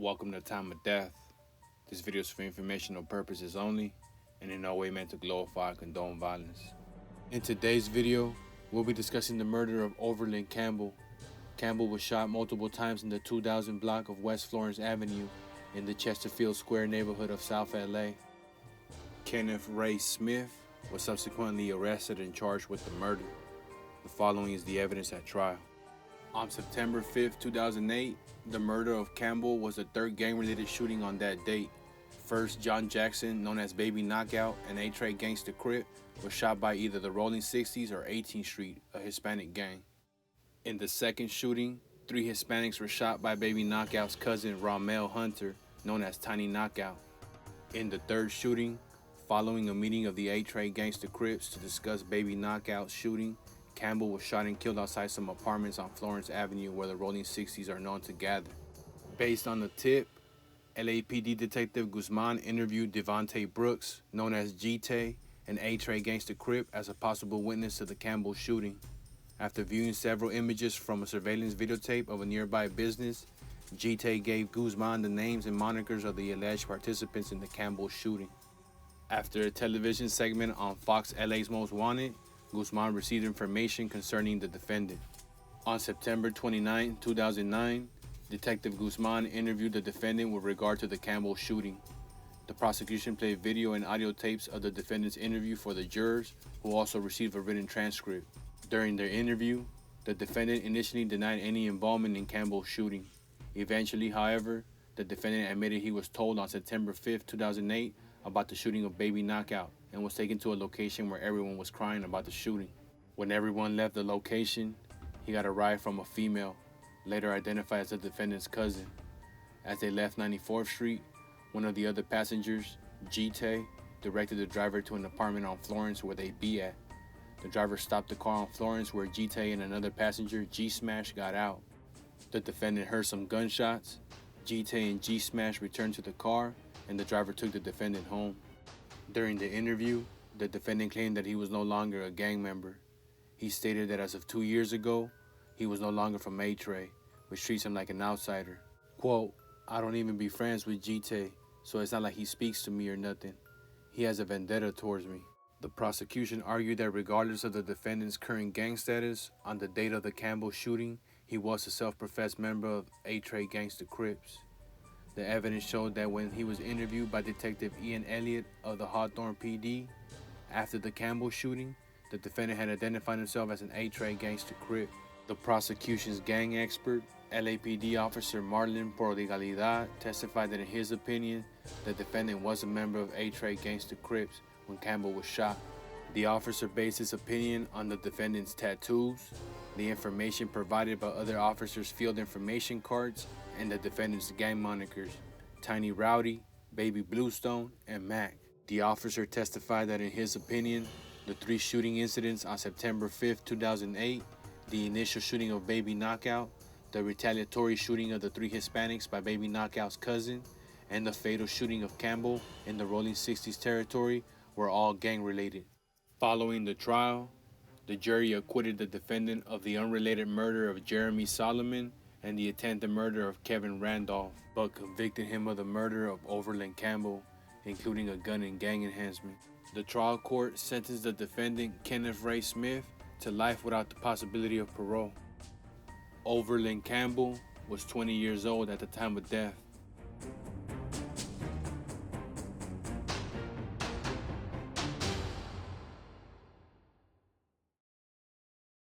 Welcome to Time of Death. This video is for informational purposes only and in no way meant to glorify or condone violence. In today's video, we'll be discussing the murder of Overland Campbell. Campbell was shot multiple times in the 2000 block of West Florence Avenue in the Chesterfield Square neighborhood of South LA. Kenneth Ray Smith was subsequently arrested and charged with the murder. The following is the evidence at trial. On September 5, 2008, the murder of Campbell was the third gang-related shooting on that date. First, John Jackson, known as Baby Knockout, and Trey Gangster Crip, was shot by either the Rolling 60s or 18th Street, a Hispanic gang. In the second shooting, 3 Hispanics were shot by Baby Knockout's cousin Ramel Hunter, known as Tiny Knockout. In the third shooting, following a meeting of the Trey Gangster Crips to discuss Baby Knockout's shooting, Campbell was shot and killed outside some apartments on Florence Avenue where the Rolling 60s are known to gather. Based on the tip, LAPD Detective Guzman interviewed Devontae Brooks, known as G-Tay, and Trey Gangster Crip as a possible witness to the Campbell shooting. After viewing several images from a surveillance videotape of a nearby business, G-Tay gave Guzman the names and monikers of the alleged participants in the Campbell shooting. After a television segment on Fox LA's Most Wanted, Guzman received information concerning the defendant. On September 29, 2009, Detective Guzman interviewed the defendant with regard to the Campbell shooting. The prosecution played video and audio tapes of the defendant's interview for the jurors, who also received a written transcript. During their interview, the defendant initially denied any involvement in Campbell's shooting. Eventually, however, the defendant admitted he was told on September 5, 2008 about the shooting of Baby Knockout and was taken to a location where everyone was crying about the shooting. When everyone left the location, he got a ride from a female, later identified as the defendant's cousin. As they left 94th Street, one of the other passengers, G-Tay, directed the driver to an apartment on Florence where they'd be at. The driver stopped the car on Florence where G-Tay and another passenger, G-Smash, got out. The defendant heard some gunshots. G-Tay and G-Smash returned to the car, and the driver took the defendant home. During the interview, the defendant claimed that he was no longer a gang member. He stated that as of 2 years ago, he was no longer from Trey, which treats him like an outsider. Quote, "I don't even be friends with G-Tay, so it's not like he speaks to me or nothing. He has a vendetta towards me." The prosecution argued that regardless of the defendant's current gang status, on the date of the Campbell shooting, he was a self-professed member of Trey Gangster Crips. The evidence showed that when he was interviewed by Detective Ian Elliott of the Hawthorne PD after the Campbell shooting, the defendant had identified himself as an Trey Gangster Crip. The prosecution's gang expert, LAPD officer Marlon Porlegalidad, testified that in his opinion, the defendant was a member of Trey Gangster Crips when Campbell was shot. The officer based his opinion on the defendant's tattoos, the information provided by other officers' field information cards, and the defendant's gang monikers, Tiny Rowdy, Baby Bluestone, and Mac. The officer testified that in his opinion, the 3 shooting incidents on September 5, 2008, the initial shooting of Baby Knockout, the retaliatory shooting of the 3 Hispanics by Baby Knockout's cousin, and the fatal shooting of Campbell in the Rolling 60s territory were all gang-related. Following the trial, the jury acquitted the defendant of the unrelated murder of Jeremy Solomon and the attempted murder of Kevin Randolph, but convicted him of the murder of Overland Campbell, including a gun and gang enhancement. The trial court sentenced the defendant, Kenneth Ray Smith, to life without the possibility of parole. Overland Campbell was 20 years old at the time of death.